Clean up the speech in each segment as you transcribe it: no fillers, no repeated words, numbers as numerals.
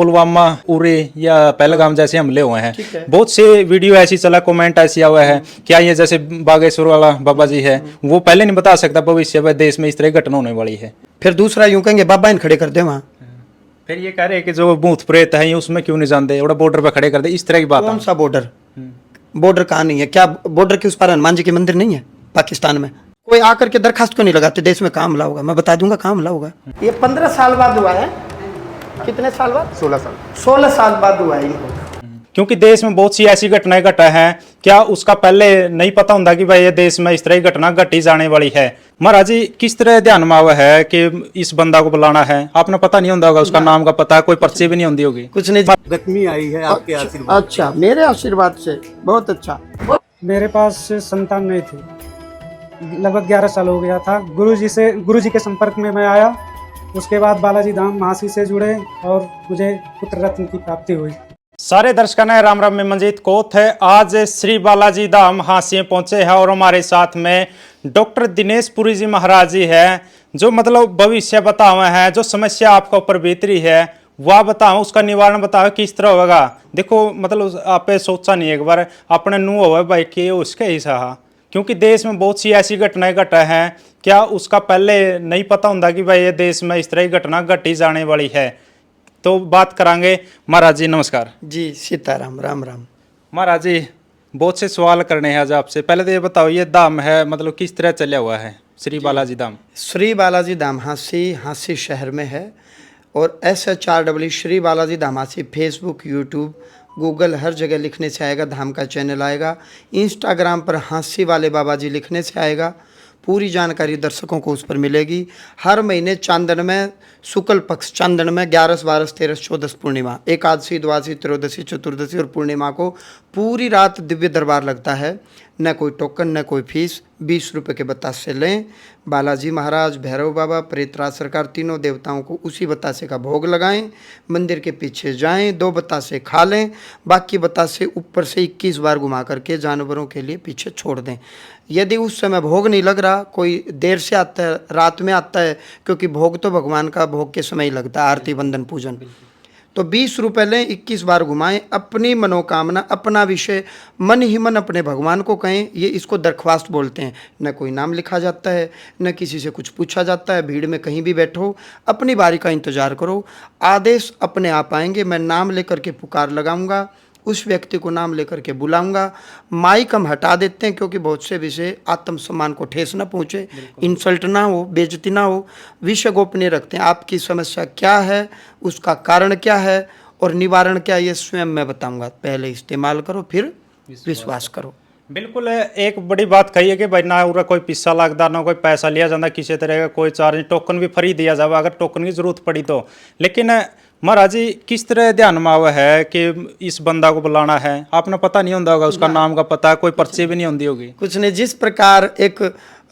पुलवामा, उरी या पहलगाम जैसे हमले हुए हैं, बहुत से वीडियो ऐसी चला, कमेंट ऐसी हुआ है, क्या ये जैसे बागेश्वर वाला बाबा जी है वो पहले नहीं बता सकता भविष्य में देश में इस तरह घटना होने वाली है। फिर दूसरा यूं कहेंगे बाबा इन खड़े कर दे वहाँ। फिर ये कह रहे हैं कि जो भूत प्रेत है उसमें क्यों नहीं जानते, बड़ा बॉर्डर पे खड़े कर दे, इस तरह की बात। कौन सा बॉर्डर? बॉर्डर कहाँ नहीं है? क्या बॉर्डर के उस पार हनुमान जी के मंदिर नहीं है पाकिस्तान में? कोई आकर के दरखास्त क्यों नहीं लगाते देश में कहाँ हमला होगा? मैं बता दूंगा कहाँ हमला होगा। ये 15 साल बाद हुआ है। कितने साल बाद? 16 साल बाद हुआ है इनको। क्योंकि देश में बहुत सी ऐसी घटनाएं घटा है, क्या उसका पहले नहीं पता होता कि भाई ये देश में इस तरह की घटना घटी जाने वाली है? महाराज जी किस तरह ध्यान में आवा है कि इस बंदा को बुलाना है? आपने पता नहीं होगा, उसका नाम का पता, कोई पर्ची भी नहीं होती होगी? कुछ नहीं, गतमी आई है आपके आशीर्वाद। अच्छा, मेरे आशीर्वाद से, बहुत अच्छा। मेरे पास संतान नहीं थी, लगभग 11 साल हो गया था। गुरुजी के संपर्क में मैं आया, उसके बाद बालाजी धाम महासी से जुड़े और मुझे पुत्र रत्न की प्राप्ति हुई। सारे दर्शकों ने राम राम, में मंजीत कोथ है। आज श्री बालाजी धाम हांसी पहुंचे हैं और हमारे साथ में डॉक्टर दिनेश पुरी जी महाराज जी है, जो मतलब भविष्य बतावे हैं, जो समस्या आपका ऊपर बीतरी है वह बताओ, उसका निवारण बताओ किस तरह होगा। देखो मतलब आप सोचा नहीं एक बार अपने नू हो भाई कि उसके ही सहा, क्योंकि देश में बहुत सी ऐसी घटनाएं घटा हैं, क्या उसका पहले नहीं पता होता कि भाई ये देश में इस तरह की घटना घटी जाने वाली है? तो बात करांगे। महाराज जी नमस्कार। जी सीताराम, राम राम। महाराज जी बहुत से सवाल करने हैं आज आपसे, पहले तो ये बताओ ये धाम है मतलब किस तरह चला हुआ है श्री बालाजी धाम? श्री बालाजी धाम हांसी शहर में है और SHRW Shri Balaji Dham Hansi Facebook, YouTube, Google हर जगह लिखने से आएगा, धाम का चैनल आएगा। इंस्टाग्राम पर हांसी वाले बाबा जी लिखने से आएगा। पूरी जानकारी दर्शकों को उस पर मिलेगी। हर महीने चांदन में, शुक्ल पक्ष चांदन में 11, 12, 13, 14 पूर्णिमा, एकादशी, द्वादशी, त्रयोदशी, चतुर्दशी और पूर्णिमा को पूरी रात दिव्य दरबार लगता है। न कोई टोकन, न कोई फीस, 20 रुपये के बतासे लें। बालाजी महाराज, भैरव बाबा, प्रेतराज सरकार तीनों देवताओं को उसी बतासे का भोग लगाएं। मंदिर के पीछे जाएं, 2 बतासे खा लें, बाकी बतासे ऊपर से 21 बार घुमा करके जानवरों के लिए पीछे छोड़ दें। यदि उस समय भोग नहीं लग रहा, कोई देर से आता है, रात में आता है, क्योंकि भोग तो भगवान का भोग के समय ही लगता है, आरती बंदन पूजन, तो 20 रुपये लें, 21 बार घुमाएं, अपनी मनोकामना, अपना विषय मन ही मन अपने भगवान को कहें। ये इसको दरख्वास्त बोलते हैं। न कोई नाम लिखा जाता है, न किसी से कुछ पूछा जाता है। भीड़ में कहीं भी बैठो, अपनी बारी का इंतजार करो, आदेश अपने आप आएंगे। मैं नाम लेकर के पुकार लगाऊंगा, उस व्यक्ति को नाम लेकर के बुलाऊंगा। माइक हम हटा देते हैं क्योंकि बहुत से विषय आत्मसम्मान को ठेस न पहुँचे, इंसल्ट ना हो, बेइज्जती ना हो, विषय गोपनीय रखते हैं। आपकी समस्या क्या है, उसका कारण क्या है और निवारण क्या है, ये स्वयं मैं बताऊंगा। पहले इस्तेमाल करो, फिर विश्वास करो। बिल्कुल एक बड़ी बात कही है कि भाई ना उरा कोई पिस्सा लगता, ना कोई पैसा लिया जाता किसी तरह का, कोई चार्ज नहीं, टोकन भी फ्री दिया जाए अगर टोकन की जरूरत पड़ी तो। लेकिन महाराज जी किस तरह ध्यान में आवा है कि इस बंदा को बुलाना है? आपने पता नहीं होता होगा, उसका नाम का पता, कोई पर्ची भी नहीं होती होगी? कुछ नहीं, जिस प्रकार एक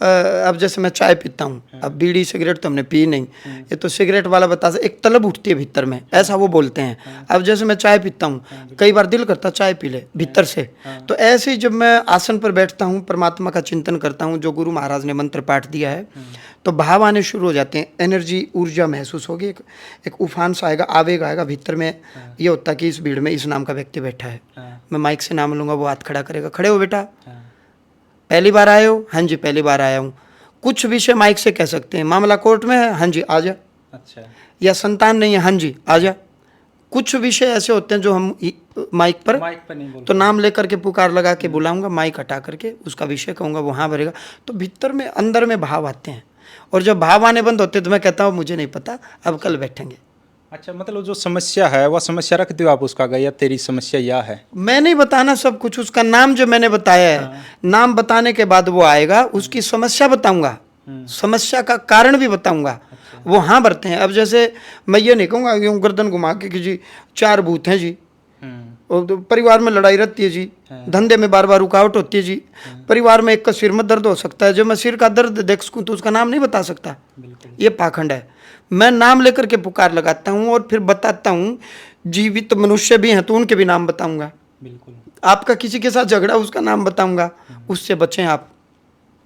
अब जैसे मैं चाय पीता हूँ, अब बीड़ी सिगरेट तो हमने पी नहीं, ये तो सिगरेट वाला बता से एक तलब उठती है भीतर में, ऐसा वो बोलते हैं। अब जैसे मैं चाय पीता हूँ, कई बार दिल करता चाय पी ले भीतर से, तो ऐसे ही जब मैं आसन पर बैठता हूँ, परमात्मा का चिंतन करता हूँ, जो गुरु महाराज ने मंत्र पाठ दिया है, तो भाव आने शुरू हो जाते हैं, एनर्जी, ऊर्जा महसूस होगी, एक उफान सा आएगा, आवेग आएगा भीतर में। ये होता है कि इस भीड़ में इस नाम का व्यक्ति बैठा है। मैं माइक से नाम लूंगा, वो हाथ खड़ा करेगा, खड़े हो बेटा, पहली बार आए हो? हाँ जी पहली बार आया हूँ। कुछ विषय माइक से कह सकते हैं, मामला कोर्ट में है, हाँ जी आ जा। अच्छा। या संतान नहीं है, हाँ जी आ जा। कुछ विषय ऐसे होते हैं जो हम माइक पर नहीं बोल, तो नाम लेकर के पुकार लगा के बुलाऊंगा, माइक हटा करके उसका विषय कहूँगा, वो हाँ भरेगा, तो भीतर में अंदर में भाव आते हैं। और जब भाव आने बंद होते तो मैं कहता हूँ मुझे नहीं पता, अब कल बैठेंगे। अच्छा, मतलब जो समस्या है वह समस्या रख दो आप उसका, गया तेरी समस्या यह है। मैं नहीं बताना सब कुछ, उसका नाम जो मैंने बताया है, नाम बताने के बाद वो आएगा, उसकी समस्या बताऊंगा, समस्या का कारण भी बताऊंगा। वो हाँ भरते हैं। अब जैसे मैं ये नहीं कहूँगा यूँ गर्दन घुमा के कि जी 4 भूत हैं जी, और परिवार में लड़ाई रहती है जी, धंधे में बार बार रुकावट होती है जी, परिवार में एक का सिर में दर्द हो सकता है, जब मैं सिर का दर्द देख सकूँ तो उसका नाम नहीं बता सकता, ये पाखंड है। मैं नाम लेकर के पुकार लगाता हूँ और फिर बताता हूँ। जीवित मनुष्य भी हैं तो उनके भी नाम बताऊंगा। बिल्कुल। आपका किसी के साथ झगड़ा, उसका नाम बताऊंगा, उससे बचें आप।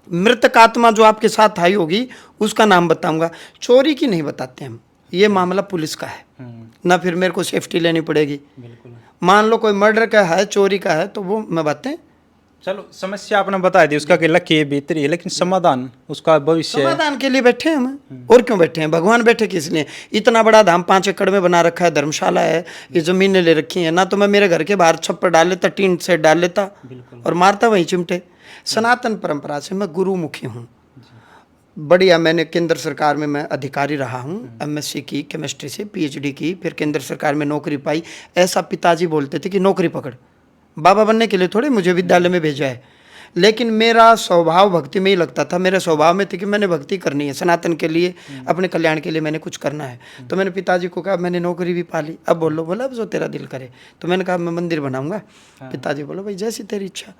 मृतक आत्मा जो आपके साथ आई होगी उसका नाम बताऊंगा। चोरी की नहीं बताते हम, ये मामला पुलिस का है। ना फिर मेरे को सेफ्टी लेनी पड़ेगी। बिल्कुल। मान लो कोई मर्डर का है, चोरी का है, तो वो मैं बातें चलो समस्या आपने बता दी उसका कि लक्ष्य भीतरी है, लेकिन समाधान उसका भविष्य है। समाधान के लिए बैठे हैं हम, और क्यों बैठे हैं? भगवान बैठे किस लिए? इतना बड़ा धाम 5 एकड़ में बना रखा है, धर्मशाला है, ये जमीनें ले रखी हैं। ना तो मैं मेरे घर के बाहर छप्पर डाल लेता, टीन सेट डाल लेता और मारता वहीं चिमटे। सनातन परंपरा से मैं गुरुमुखी हूँ। बढ़िया, मैंने केंद्र सरकार में मैं अधिकारी रहा हूँ, एमएससी की केमिस्ट्री से, पीएचडी की, फिर केंद्र सरकार में नौकरी पाई। ऐसा पिताजी बोलते थे कि नौकरी पकड़, बाबा बनने के लिए थोड़े मुझे विद्यालय में भेजा है। लेकिन मेरा स्वभाव भक्ति में ही लगता था। मेरे स्वभाव में थी कि मैंने भक्ति करनी है, सनातन के लिए, अपने कल्याण के लिए मैंने कुछ करना है। तो मैंने पिताजी को कहा, मैंने नौकरी भी पा ली, अब बोलो। बोला अब जो तेरा दिल करे। तो मैंने कहा मैं मंदिर बनाऊंगा। पिताजी बोलो भाई जैसी तेरी इच्छा।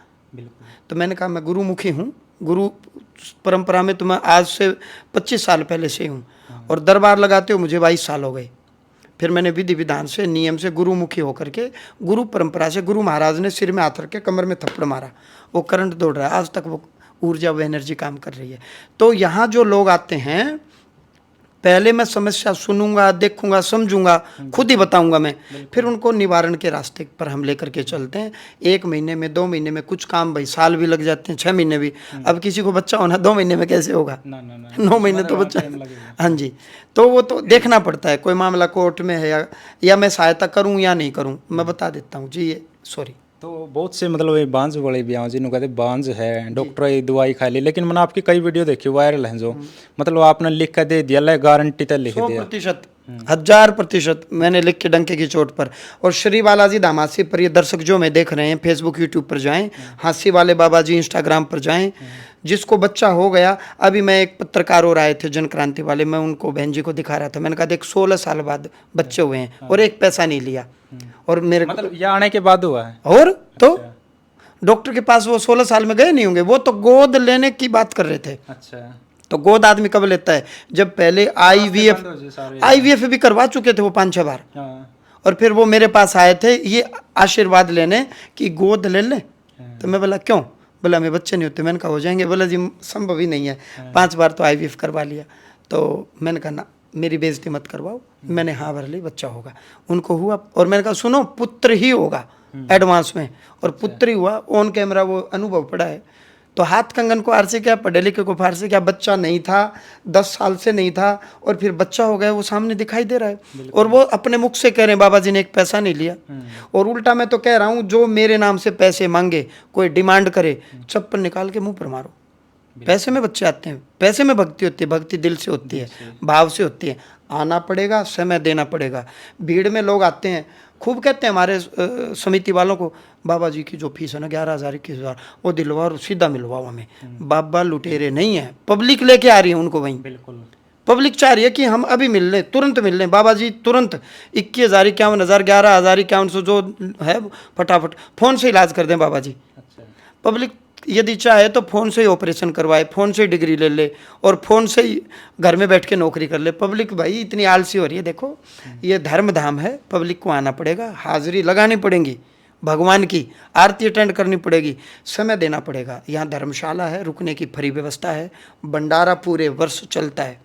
तो मैंने कहा मैं गुरुमुखी हूँ, गुरु परंपरा में तो मैं आज से 25 साल पहले से हूँ, और दरबार लगाते हो मुझे 22 साल हो गए। फिर मैंने विधि विधान से, नियम से, गुरुमुखी होकर के, गुरु परंपरा से, गुरु महाराज ने सिर में हाथ रख के कमर में थप्पड़ मारा, वो करंट दौड़ रहा है आज तक, वो ऊर्जा, वो एनर्जी काम कर रही है। तो यहाँ जो लोग आते हैं, पहले मैं समस्या सुनूंगा, देखूंगा, समझूंगा, खुद ही बताऊंगा मैं, फिर उनको निवारण के रास्ते पर हम लेकर के चलते हैं। 1 महीने में, 2 महीने में, कुछ काम भाई साल भी लग जाते हैं, 6 महीने भी। अब किसी को बच्चा होना 2 महीने में कैसे होगा? 9 महीने तो बच्चा। हाँ जी, तो वो तो देखना पड़ता है, कोई मामला कोर्ट में है या मैं सहायता करूँ या नहीं करूँ, मैं बता देता हूँ जी। ये सॉरी। तो बहुत से मतलब ये बांझ वाले भी हैं जिन्होंने कहते बांझ है, डॉक्टर ये दवाई खा ली, लेकिन मैंने आपकी कई वीडियो देखी वायरल हैं जो मतलब आपने लिख कर दे दिया, ले गारंटी तो लिख दिया। 100%, 1000% मैंने लिख के डंके की चोट पर। और श्री बालाजी धाम हांसी पर, ये दर्शक जो मैं देख रहे हैं, फेसबुक यूट्यूब पर जाएं, हांसी वाले बाबा जी इंस्टाग्राम पर जाएं। जिसको बच्चा हो गया, अभी मैं एक पत्रकार और आए थे जन क्रांति वाले, मैं उनको बहन जी को दिखा रहा था, मैंने कहा देख 16 साल बाद बच्चे हुए हैं और 1 पैसा नहीं लिया। और मेरे मतलब ये आने के बाद हुआ है। और तो डॉक्टर के पास वो 16 साल में गए नहीं होंगे, वो तो गोद लेने की बात कर रहे थे। अच्छा, तो गोद आदमी कब लेता है? जब पहले आईवीएफ भी करवा चुके थे वो 5-6 बार। और फिर वो मेरे पास आए थे ये आशीर्वाद लेने कि गोद ले ले। तो मैं बोला क्यों? बोला हमें बच्चे नहीं होते। मैंने कहा हो जाएंगे। बोला जी संभव ही नहीं है, 5 बार तो आईवीएफ करवा लिया। तो मैंने कहा ना, मेरी बेइज्जती मत करवाओ। मैंने हाँ भर ली, बच्चा होगा। उनको हुआ, और मैंने कहा सुनो पुत्र ही होगा एडवांस में, और पुत्र ही हुआ। ऑन कैमरा वो अनुभव पड़ा है। तो हाथ कंगन को आर से क्या, पढ़े लिखे को फार से क्या, बच्चा नहीं था, 10 साल से नहीं था, और फिर बच्चा हो गया, वो सामने दिखाई दे रहा है। और वो अपने मुख से कह रहे हैं बाबा जी ने 1 पैसा नहीं लिया। और उल्टा मैं तो कह रहा हूँ, जो मेरे नाम से पैसे मांगे, कोई डिमांड करे, चप्पल निकाल के मुंह पर मारो। पैसे में बच्चे आते हैं, पैसे में भक्ति होती है। भक्ति दिल से होती है, भाव से होती है। आना पड़ेगा, समय देना पड़ेगा। भीड़ में लोग आते हैं, खूब कहते हैं हमारे समिति वालों को, बाबा जी की जो फीस है ना 11,000 21,000, वो दिलवा और सीधा मिलवाओ हमें। बाबा लुटेरे नहीं है, पब्लिक लेके आ रही है उनको वहीं। बिल्कुल, पब्लिक चाह रही है कि हम अभी मिल लें, तुरंत मिल लें। बाबा जी तुरंत 21,000 51,000 11,000 5100 जो है फटाफट फ़ोन से इलाज कर दें बाबा जी। अच्छा, पब्लिक यदि चाहे तो फ़ोन से ही ऑपरेशन करवाए, फ़ोन से ही डिग्री ले ले, और फ़ोन से ही घर में बैठ के नौकरी कर ले। पब्लिक भाई इतनी आलसी हो रही है। देखो ये धर्म धाम है, पब्लिक को आना पड़ेगा, हाजिरी लगानी पड़ेगी, भगवान की आरती अटेंड करनी पड़ेगी, समय देना पड़ेगा। यहाँ धर्मशाला है, रुकने की फ्री व्यवस्था है, भंडारा पूरे वर्ष चलता है।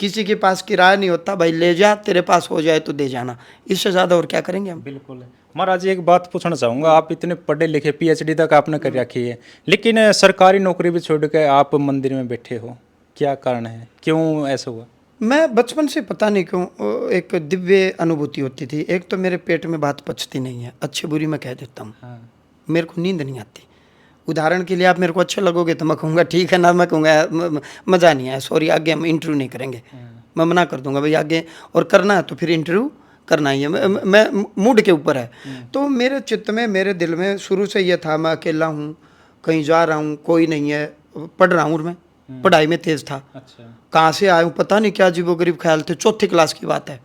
किसी के पास किराया नहीं होता, भाई ले जा, तेरे पास हो जाए तो दे जाना, इससे ज़्यादा और क्या करेंगे हम। बिल्कुल। महाराज एक बात पूछना चाहूँगा, आप इतने पढ़े लिखे पीएचडी तक आपने कर रखी है, लेकिन सरकारी नौकरी भी छोड़ के आप मंदिर में बैठे हो, क्या कारण है, क्यों ऐसा हुआ? मैं बचपन से पता नहीं क्यों एक दिव्य अनुभूति होती थी। एक तो मेरे पेट में बात पचती नहीं है, अच्छी बुरी मैं कह देता हूँ। मेरे को नींद नहीं आती। उदाहरण के लिए आप मेरे को अच्छे लगोगे तो मैं कहूँगा ठीक है ना, मैं कहूँगा मज़ा नहीं आया, सॉरी आगे हम इंटरव्यू नहीं करेंगे, मैं मना कर दूंगा भाई आगे, और करना है तो फिर इंटरव्यू करना ही है। मैं मूड के ऊपर है। तो मेरे चित्त में, मेरे दिल में शुरू से ये था, मैं अकेला हूँ, कहीं जा रहा हूँ, कोई नहीं है, पढ़ रहा हूँ, मैं पढ़ाई में तेज था। अच्छा। कहाँ से आया हूँ पता नहीं, क्या अजीबोगरीब ख्याल थे, 4थी क्लास की बात है।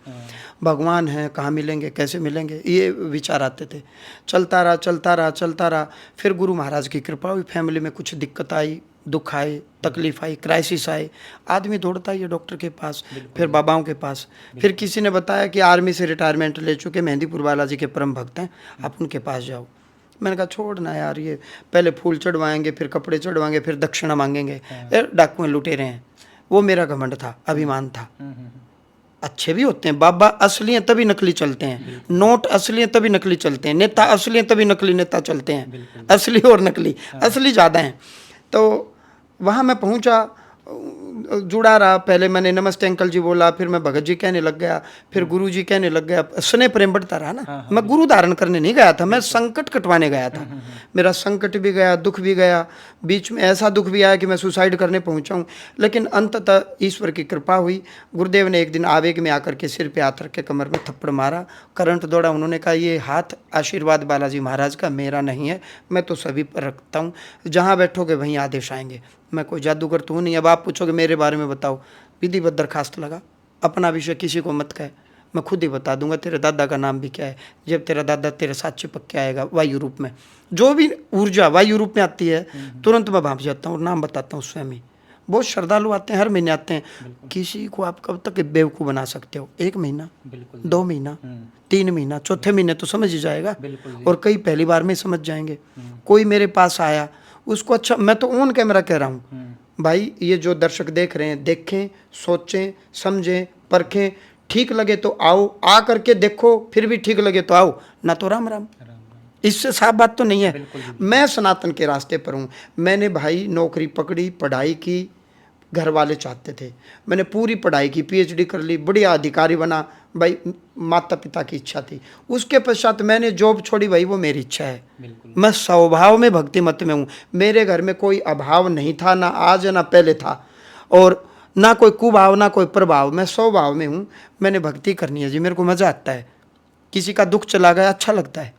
भगवान है, कहाँ मिलेंगे, कैसे मिलेंगे, ये विचार आते थे। चलता रहा चलता रहा चलता रहा। फिर गुरु महाराज की कृपा हुई, फैमिली में कुछ दिक्कत आई, दुख आए, तकलीफ आई, क्राइसिस आए, आदमी दौड़ता ही है डॉक्टर के पास, फिर बाबाओं के पास। फिर किसी ने बताया कि आर्मी से रिटायरमेंट ले चुके मेहंदीपुर बालाजी के परम भक्त हैं, आप उनके पास जाओ। मैंने कहा छोड़ना यार, ये पहले फूल चढ़वाएंगे, फिर कपड़े चढ़वाएंगे, फिर दक्षिणा मांगेंगे, डाकू लुटेरे हैं। वो मेरा घमंड था, अभिमान था। अच्छे भी होते हैं। बाबा असली हैं तभी नकली चलते हैं, नोट असली हैं तभी नकली चलते हैं, नेता असली हैं तभी नकली नेता चलते हैं, असली और नकली, असली ज़्यादा हैं। तो वहाँ मैं पहुँचा, जुड़ा रहा। पहले मैंने नमस्ते अंकल जी बोला, फिर मैं भगत जी कहने लग गया, फिर गुरु जी कहने लग गया। स्नेह प्रेम बढ़ता रहा ना। मैं गुरु धारण करने नहीं गया था, मैं संकट कटवाने गया था। मेरा संकट भी गया, दुख भी गया, बीच में ऐसा दुख भी आया कि मैं सुसाइड करने पहुंचा हूं। लेकिन अंततः ईश्वर की कृपा हुई। गुरुदेव ने एक दिन आवेग में आकर के सिर पे हाथ रख के कमर में थप्पड़ मारा, करंट दौड़ा। उन्होंने कहा ये हाथ आशीर्वाद बालाजी महाराज का, मेरा नहीं है, मैं तो सभी पर रखता हूँ, जहाँ बैठोगे वहीं आदेश आएंगे। मैं कोई जादूगर तो हूँ नहीं। अब आप पूछोगे मेरे बारे में बताओ, विधिवत दरखास्त लगा, अपना विषय किसी को मत कहे, मैं खुद ही बता दूंगा तेरे दादा का नाम भी क्या है, जब तेरा दादा तेरे साथ चिपक के आएगा वायु रूप में। जो भी ऊर्जा वायु रूप में आती है तुरंत मैं भाप जाता हूँ और नाम बताता हूँ स्वयं ही। बहुत श्रद्धालु आते हैं, हर महीने आते हैं। किसी को आप कब तक बेवकूफ़ बना सकते हो? 1 महीना, 2 महीना, 3 महीना, चौथे महीने तो समझ ही जाएगा, और कई पहली बार में समझ जाएंगे। कोई मेरे पास आया, उसको अच्छा, मैं तो ऑन कैमरा कह रहा हूँ भाई, ये जो दर्शक देख रहे हैं, देखें, सोचें, समझें, परखें, ठीक लगे तो आओ, आ करके देखो, फिर भी ठीक लगे तो आओ, ना तो राम राम। इससे साफ बात तो नहीं है। मैं सनातन के रास्ते पर हूँ। मैंने भाई नौकरी पकड़ी, पढ़ाई की, घर वाले चाहते थे, मैंने पूरी पढ़ाई की, PhD कर ली, बढ़िया अधिकारी बना, भाई माता पिता की इच्छा थी। उसके पश्चात मैंने जॉब छोड़ी, भाई वो मेरी इच्छा है। मैं स्वभाव में भक्ति मत में हूँ। मेरे घर में कोई अभाव नहीं था, ना आज ना पहले था, और ना कोई कुभाव ना कोई प्रभाव। मैं स्वभाव में हूँ, मैंने भक्ति करनी है जी, मेरे को मज़ा आता है। किसी का दुख चला गया अच्छा लगता है,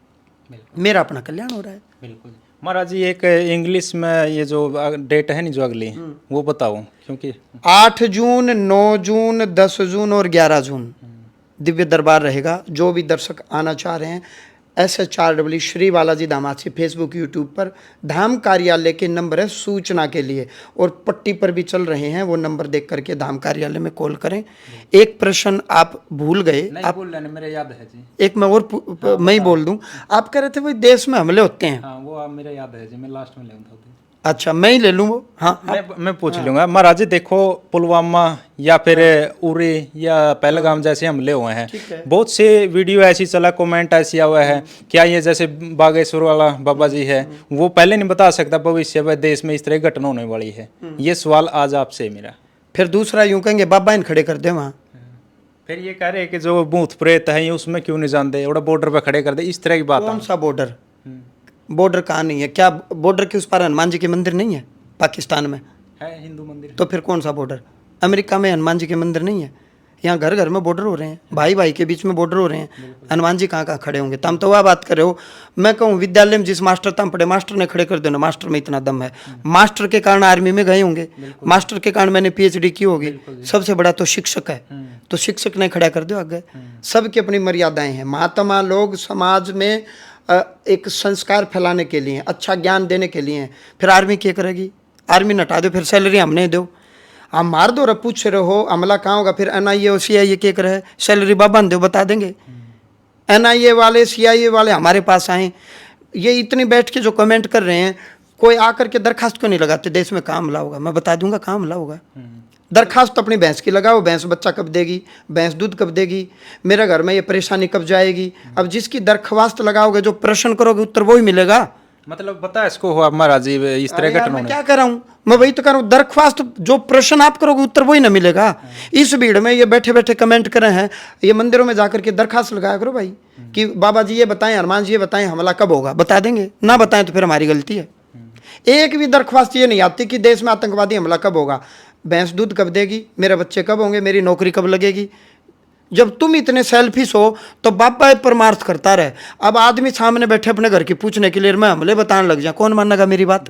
मेरा अपना कल्याण हो रहा है। बिल्कुल महाराज जी, एक इंग्लिश में ये जो डेट है नहीं जो अगली, वो बताओ, क्योंकि 8 जून, 9 जून, 10 जून और 11 जून दिव्य दरबार रहेगा। जो भी दर्शक आना चाह रहे हैं, SHRW श्री बालाजी धाम आसी फेसबुक यूट्यूब पर धाम कार्यालय के नंबर है सूचना के लिए, और पट्टी पर भी चल रहे हैं, वो नंबर देख करके धाम कार्यालय में कॉल करें। एक प्रश्न आप भूल गए, आप बोल रहे, मेरे याद है जी, एक मैं और मैं ही बोल दूं। आप कह रहे थे भाई देश में हमले होते हैं। हाँ वो मेरे याद है जी, मैं लास्ट में ले था। अच्छा, मैं ही ले लूँ वो। हाँ मैं पूछ लूंगा। महाराज जी देखो, पुलवामा या फिर उरी या पहलगाम जैसे हमले हुए हैं, बहुत से वीडियो ऐसी चला, कमेंट ऐसी हुआ है, क्या ये जैसे बागेश्वर वाला बाबा जी है, वो पहले नहीं बता सकता भविष्य में देश में इस तरह घटना होने वाली है? ये सवाल आज आपसे मेरा। फिर दूसरा यूं कहेंगे बाबा इन खड़े कर दे वहाँ। फिर ये कह रहे कि जो भूत प्रेत है उसमें क्यों नहीं जानते, और बॉर्डर पर खड़े कर दे, इस तरह की बात। कौन सा बॉर्डर? बॉर्डर कहाँ नहीं है? क्या बॉर्डर के उस पार हनुमान जी के मंदिर नहीं है? पाकिस्तान में है हिंदू मंदिर, तो फिर कौन सा बॉर्डर? अमेरिका में हनुमान जी के मंदिर नहीं है? यहाँ घर घर में बॉर्डर हो रहे हैं, भाई भाई के बीच में बॉर्डर हो रहे हैं, हनुमान जी कहाँ कहाँ खड़े होंगे? तुम तो वह बात कर रहे हो। मैं कहूँ विद्यालय में जिस मास्टर तम पढ़े, मास्टर ने खड़े कर देना, मास्टर में इतना दम है। मास्टर के कारण आर्मी में गए होंगे, मास्टर के कारण मैंने PhD की होगी। सबसे बड़ा तो शिक्षक है, तो शिक्षक ने खड़ा कर दो आगे। सबकी अपनी मर्यादाएं हैं। महात्मा लोग समाज में एक संस्कार फैलाने के लिए, अच्छा ज्ञान देने के लिए। फिर आर्मी क्या करेगी? आर्मी नटा दो, फिर सैलरी हमने दो। आप मार दो, रब पूछ रहे हो हमला कहाँ होगा? फिर NIA और CIA क्या करे? सैलरी बाबा दो, बता देंगे। NIA वाले CIA वाले हमारे पास आए, ये इतनी बैठ के जो कमेंट कर रहे हैं, कोई आकर के दरखास्त क्यों नहीं लगाते? देश में कहाँ हमला होगा? मैं बता दूंगा कहाँ हमला होगा। दरखास्त अपनी भैंस की लगाओ, भैंस बच्चा कब देगी, भैंस दूध कब देगी, मेरे घर में ये परेशानी कब जाएगी। अब जिसकी दरख्वास्त लगाओगे, जो प्रश्न करोगे, उत्तर वही मिलेगा। मतलब बता इसको हुआ महाराज जी इस तरह घटना। मैं क्या कर रहा हूँ? मैं वही तो कर रहा हूँ। दरख्वास्त जो प्रश्न आप करोगे, उत्तर वही ना मिलेगा। इस भीड़ में ये बैठे बैठे कमेंट कर रहे हैं, ये मंदिरों में जाकर के दरखास्त लगाया करो भाई, कि बाबा जी ये बताएं, हनुमान जी ये बताएं, हमला कब होगा? बता देंगे। ना बताएं तो फिर हमारी गलती है। एक भी दरख्वास्त ये नहीं आती कि देश में आतंकवादी हमला कब होगा, भैंस दूध कब देगी, मेरे बच्चे कब होंगे, मेरी नौकरी कब लगेगी। जब तुम इतने सेल्फिश हो तो बाबा परमार्थ करता रहे। अब आदमी सामने बैठे अपने घर की पूछने के लिए मैं हमले बताने लग जाए, कौन मानेगा मेरी बात?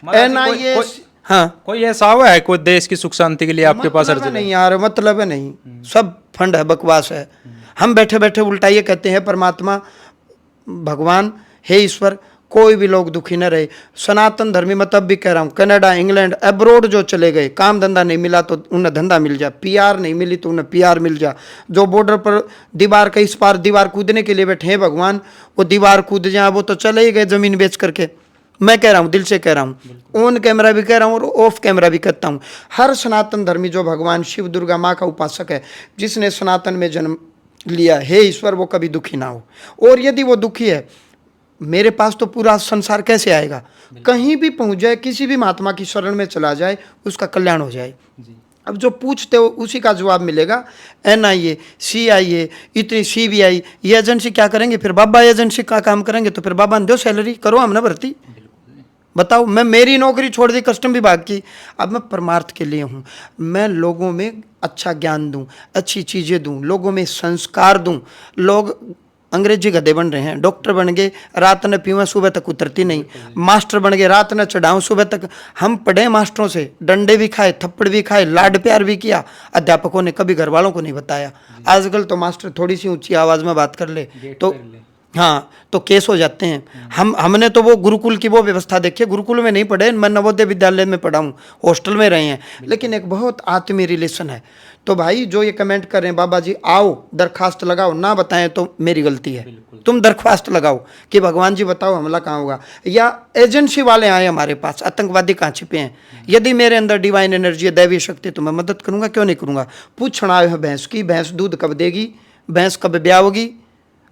NIA हाँ, कोई ऐसा हुआ है कोई देश की सुख शांति के लिए आपके पास अर्जी? नहीं यार, मतलब है नहीं, सब फंड है, बकवास है। हम बैठे बैठे उल्टा ये कहते हैं परमात्मा भगवान, हे ईश्वर, कोई भी लोग दुखी न रहे। सनातन धर्मी मैं तब भी कह रहा हूँ, कनाडा, इंग्लैंड, अब्रोड जो चले गए, काम धंधा नहीं मिला तो उन्हें धंधा मिल जा, PR नहीं मिली तो उन्हें PR मिल जा। जो बॉर्डर पर दीवार का इस पार दीवार कूदने के लिए बैठे हैं भगवान, वो दीवार कूद जाए, वो तो चले ही गए ज़मीन बेच करके। मैं कह रहा हूँ, दिल से कह रहा हूँ, ऑन कैमरा भी कह रहा हूँ और ऑफ कैमरा भी कहता हूँ। हर सनातन धर्मी जो भगवान शिव दुर्गा माँ का उपासक है, जिसने सनातन में जन्म लिया, हे ईश्वर वो कभी दुखी ना हो। और यदि वो दुखी है, मेरे पास तो पूरा संसार कैसे आएगा? कहीं भी पहुंच जाए, किसी भी महात्मा की शरण में चला जाए, उसका कल्याण हो जाए। अब जो पूछते हो उसी का जवाब मिलेगा। NIA, CIA, इतनी CBI, ये एजेंसी क्या करेंगे? फिर बाबा एजेंसी का काम करेंगे तो फिर बाबा ने दो सैलरी, करो हमने भर्ती। बताओ, मैं मेरी नौकरी छोड़ दी कस्टम विभाग की, अब मैं परमार्थ के लिए हूँ। मैं लोगों में अच्छा ज्ञान दूँ, अच्छी चीज़ें दूँ, लोगों में संस्कार दूँ। लोग अंग्रेजी गधे बन रहे हैं, डॉक्टर बन गए, रात न पीवा सुबह तक उतरती नहीं, मास्टर बन गए, रात न चढ़ाऊँ सुबह तक। हम पढ़े मास्टरों से, डंडे भी खाए, थप्पड़ भी खाए, लाड प्यार भी किया, अध्यापकों ने कभी घर वालों को नहीं बताया। आजकल तो मास्टर थोड़ी सी ऊंची आवाज़ में बात कर ले तो हाँ, तो केस हो जाते हैं। हमने तो वो गुरुकुल की वो व्यवस्था देखी है, गुरुकुल में नहीं पढ़े, मैं नवोदय विद्यालय में पढ़ा हूँ, हॉस्टल में रहे हैं, लेकिन एक बहुत आत्मीय रिलेशन है। तो भाई जो ये कमेंट कर रहे हैं, बाबा जी आओ दरखास्त लगाओ, ना बताएं तो मेरी गलती है। तुम दरख्वास्त लगाओ कि भगवान जी बताओ हमला कहाँ होगा, या एजेंसी वाले आए हमारे पास, आतंकवादी कहाँ छिपे हैं। यदि मेरे अंदर डिवाइन एनर्जी है, दैवीय शक्ति, तो मैं मदद करूंगा, क्यों नहीं करूंगा। पूछना है भैंस की, भैंस दूध कब देगी, भैंस कब ब्याह होगी,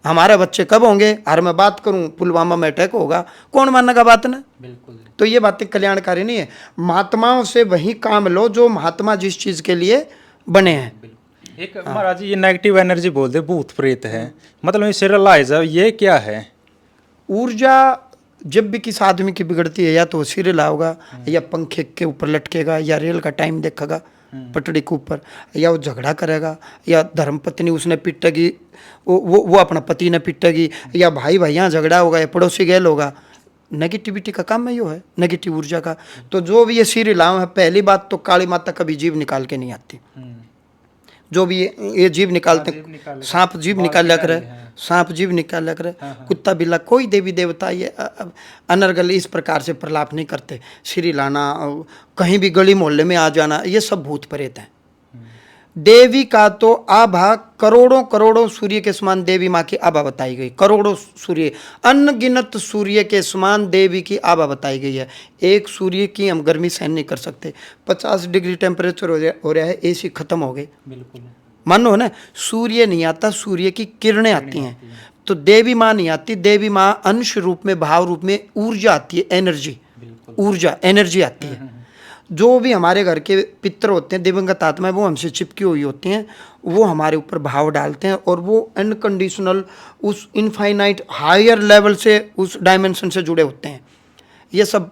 हमारे बच्चे कब होंगे, हर मैं बात करूं पुलवामा में अटैक होगा, कौन मानेगा बात ना? बिल्कुल। तो ये बातें कल्याणकारी नहीं है। महात्माओं से वही काम लो जो महात्मा जिस चीज के लिए बने हैं। एक महाराज जी, ये नेगेटिव एनर्जी बोलते भूत प्रेत है, मतलब ये सीरियलाइज है, ये क्या है? ऊर्जा जब भी किसी आदमी की बिगड़ती है, या तो सीरियल होगा, या पंखे के ऊपर लटकेगा, या रेल का टाइम देखेगा पटड़ी के ऊपर, या वो झगड़ा करेगा, या धर्म पत्नी उसने पीटेगी, वो अपना पति ने पीटेगी, या भाई भाइयाँ झगड़ा होगा, या पड़ोसी गैल होगा। नेगेटिविटी का काम है, यो है नेगेटिव ऊर्जा का। तो जो भी ये सीरियल है, पहली बात तो काली माता कभी जीव निकाल के नहीं आती। जो भी ये जीव निकालते, सांप जीव निकाल करे, सांप जीव निकाल करे, कुत्ता बिल्ला, कोई देवी देवता ये अनर्गल इस प्रकार से प्रलाप नहीं करते। श्री लाना, कहीं भी गली मोहल्ले में आ जाना, ये सब भूत प्रेत हैं। देवी का तो आभा करोड़ों करोड़ों सूर्य के समान देवी माँ की आभा बताई गई, करोड़ों सूर्य, अनगिनत सूर्य के समान देवी की आभा बताई गई है। एक सूर्य की हम गर्मी सहन नहीं कर सकते, 50 डिग्री टेम्परेचर हो रहा है, AC खत्म हो गए। बिल्कुल मानो ना, सूर्य नहीं आता, सूर्य की किरणें आती हैं। तो देवी माँ नहीं आती, देवी माँ अंश रूप में, भाव रूप में ऊर्जा आती है, एनर्जी, ऊर्जा एनर्जी आती है। जो भी हमारे घर के पितर होते हैं, दिवंगत आत्माएं, वो हमसे चिपकी हुई होती हैं, वो हमारे ऊपर भाव डालते हैं, और वो अनकंडीशनल उस इनफाइनाइट हायर लेवल से, उस डायमेंशन से जुड़े होते हैं। ये सब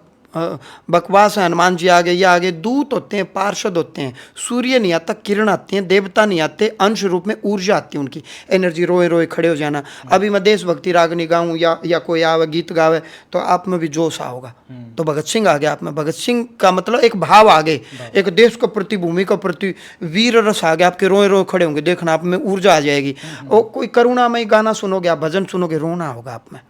बकवास है। हनुमान जी आगे, ये आगे दूत होते हैं, पार्षद होते हैं। सूर्य नहीं आता, किरण आती हैं, देवता नहीं आते, अंश रूप में ऊर्जा आती है, उनकी एनर्जी। रोए रोए खड़े हो जाना। अभी मैं देशभक्ति रागनी गाऊं, या कोई आवे गीत गावे, तो आप में भी जोश होगा। तो भगत सिंह आ गया आप में, भगत सिंह का मतलब एक भाव आ गए, एक देश के प्रति, भूमि के प्रति वीर रस आ गया आपके, रोए रोए खड़े होंगे, देखना आप में ऊर्जा आ जाएगी। और कोई करुणामय गाना सुनोगे आप, भजन सुनोगे, रोना होगा आप में,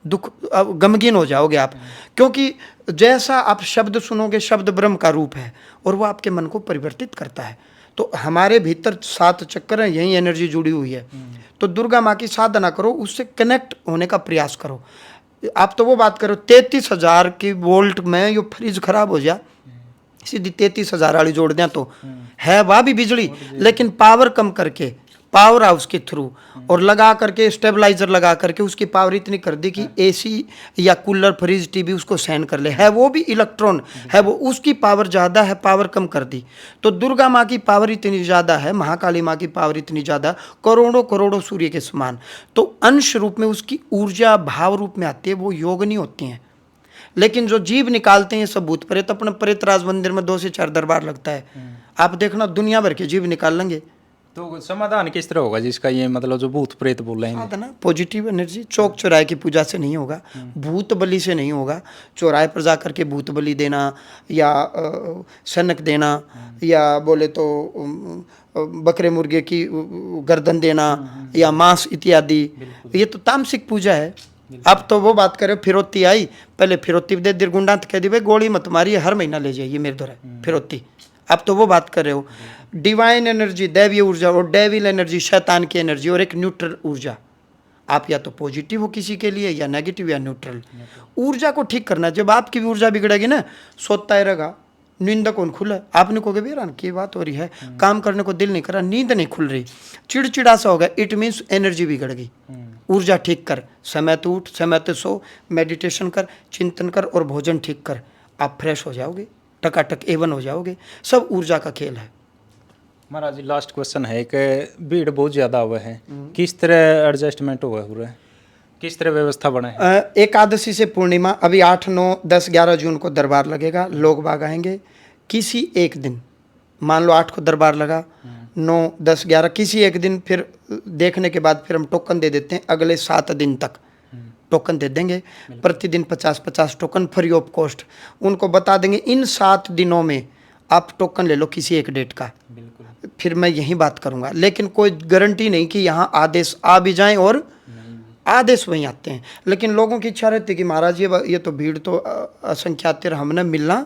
दुख, गमगीन हो जाओगे आप, क्योंकि जैसा आप शब्द सुनोगे, शब्द ब्रह्म का रूप है, और वो आपके मन को परिवर्तित करता है। तो हमारे भीतर 7 चक्कर हैं, यही एनर्जी जुड़ी हुई है। तो दुर्गा माँ की साधना करो, उससे कनेक्ट होने का प्रयास करो। आप तो वो बात करो, 33,000 की वोल्ट में यो फ्रिज खराब हो जाए, सीधी 33,000 वाली जोड़ दें तो है वह भी बिजली, लेकिन पावर कम करके, पावर हाउस के थ्रू, और लगा करके स्टेबलाइजर लगा करके उसकी पावर इतनी कर दी कि AC या कूलर, फ्रिज, टीवी उसको सहन कर ले। है वो भी इलेक्ट्रॉन है, वो उसकी पावर ज़्यादा है, पावर कम कर दी। तो दुर्गा माँ की पावर इतनी ज़्यादा है, महाकाली माँ की पावर इतनी ज़्यादा, करोड़ों करोड़ों सूर्य के समान। तो अंश रूप में उसकी ऊर्जा भाव रूप में आती है, वो योगनी होती हैं। लेकिन जो जीव निकालते हैं सब भूत प्रेत। अपने प्रेतराज मंदिर में 2 से 4 दरबार लगता है, आप देखना दुनिया भर के जीव निकाल लेंगे। तो समाधान किस तरह होगा जिसका, ये मतलब जो भूत प्रेत बोल रहे हैं? ना पॉजिटिव एनर्जी, चौक चौराहे की पूजा से नहीं होगा, भूत बलि से नहीं होगा। चौराहे पर जा करके भूत बलि देना, या सनक देना, या बोले तो बकरे मुर्गे की गर्दन देना, या मांस इत्यादि, ये तो तामसिक पूजा है। अब तो वो बात करें, फिरौती आई, पहले फिरौती दे दिरगुंडा कह दी भाई गोली मत मारिए, हर महीना ले जाइए मेरे द्वारा फिरौती। अब तो वो बात कर रहे हो। डिवाइन एनर्जी, दैवीय ऊर्जा, और डेविल एनर्जी, शैतान की एनर्जी, और एक न्यूट्रल ऊर्जा। आप या तो पॉजिटिव हो किसी के लिए या नेगेटिव या न्यूट्रल। ऊर्जा को ठीक करना, जब आपकी भी ऊर्जा बिगड़ेगी ना, सोता ही रहेगा, नींद कौन खुला, आपने कहोगे बेरान की बात हो रही है, काम करने को दिल नहीं कर रहा, नींद नहीं खुल रही, चिड़चिड़ा सा हो गया, इट मीन्स एनर्जी बिगड़ गई। ऊर्जा ठीक कर, समय तो उठ, समय तो सो, मेडिटेशन कर, चिंतन कर और भोजन ठीक कर, आप फ्रेश हो जाओगे, टकाटक एवन हो जाओगे। सब ऊर्जा का खेल है। महाराज जी लास्ट क्वेश्चन है कि भीड़ बहुत ज़्यादा हुआ है, किस तरह एडजस्टमेंट हुआ है, किस तरह व्यवस्था बना है? एकादशी से पूर्णिमा, अभी 8, 9, 10, 11 जून को दरबार लगेगा, लोग बाग आएंगे। किसी एक दिन, मान लो 8 को दरबार लगा, 9, 10, 11 किसी एक दिन, फिर देखने के बाद फिर हम टोकन दे देते हैं, अगले 7 दिन तक टोकन दे देंगे। प्रतिदिन 50-50 टोकन फ्री ऑफ कॉस्ट उनको बता देंगे, इन 7 दिनों में आप टोकन ले लो किसी एक डेट का। फिर मैं यही बात करूंगा, लेकिन कोई गारंटी नहीं कि यहाँ आदेश आ भी जाएं और आदेश वहीं आते हैं। लेकिन लोगों की इच्छा रहती है कि महाराज ये तो भीड़ तो असंख्यात हमने मिलना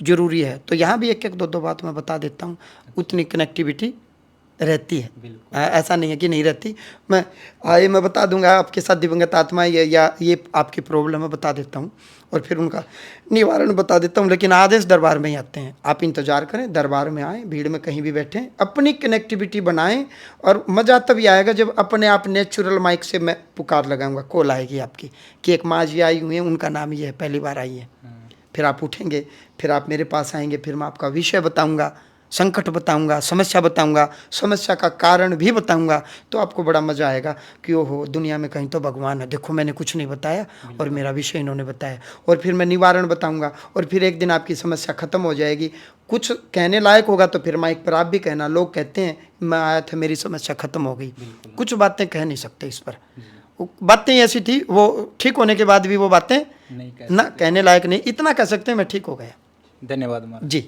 जरूरी है, तो यहाँ भी एक 2 बात मैं बता देता हूँ। उतनी कनेक्टिविटी रहती है, ऐसा नहीं है कि नहीं रहती। मैं बता दूंगा आपके साथ दिवंगत आत्मा या ये आपकी प्रॉब्लम है, बता देता हूँ और फिर उनका निवारण बता देता हूँ। लेकिन आदेश दरबार में ही आते हैं, आप इंतजार करें, दरबार में आएँ, भीड़ में कहीं भी बैठें, अपनी कनेक्टिविटी बनाएं। और मज़ा तभी आएगा जब अपने आप नेचुरल माइक से मैं पुकार लगाऊंगा, कॉल आएगी आपकी कि एक माँ जी आई हुई हैं, उनका नाम ये है, पहली बार आई है। फिर आप उठेंगे, फिर आप मेरे पास आएंगे, फिर मैं आपका विषय बताऊंगा, संकट बताऊंगा, समस्या बताऊंगा, समस्या का कारण भी बताऊंगा, तो आपको बड़ा मज़ा आएगा कि ओहो दुनिया में कहीं तो भगवान है, देखो मैंने कुछ नहीं बताया और मेरा विषय इन्होंने बताया। और फिर मैं निवारण बताऊंगा और फिर एक दिन आपकी समस्या ख़त्म हो जाएगी। कुछ कहने लायक होगा तो फिर माइक पर आप भी कहना, लोग कहते हैं मैं आया था मेरी समस्या ख़त्म हो गई। कुछ बातें कह नहीं सकते इस पर, बातें ऐसी थी, वो ठीक होने के बाद भी वो बातें ना कहने लायक नहीं, इतना कह सकते हैं मैं ठीक हो गया। धन्यवाद महाराज जी।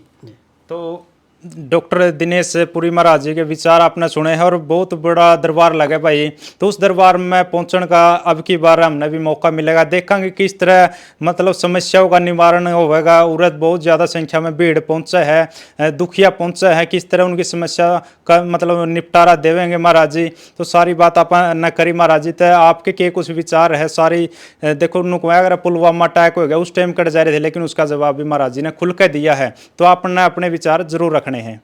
तो डॉक्टर दिनेश पुरी महाराज जी के विचार आपने सुने हैं और बहुत बड़ा दरबार लगे भाई, तो उस दरबार में पहुंचने का अब की बार हमने भी मौका मिलेगा, देखेंगे किस तरह मतलब समस्याओं का निवारण होगा। उरत बहुत ज़्यादा संख्या में भीड़ पहुंचे है, दुखिया पहुंचे हैं, किस तरह उनकी समस्या का मतलब निपटारा देवेंगे महाराज जी। तो सारी बात आप न करी महाराज जी, तो आपके के कुछ विचार है सारी देखो उनको अगर पुलवामा अटैक हो गया उस टाइम कट जा रहे थे, लेकिन उसका जवाब भी महाराज जी ने खुल के दिया है, तो आपने अपने विचार जरूर रखने हैं।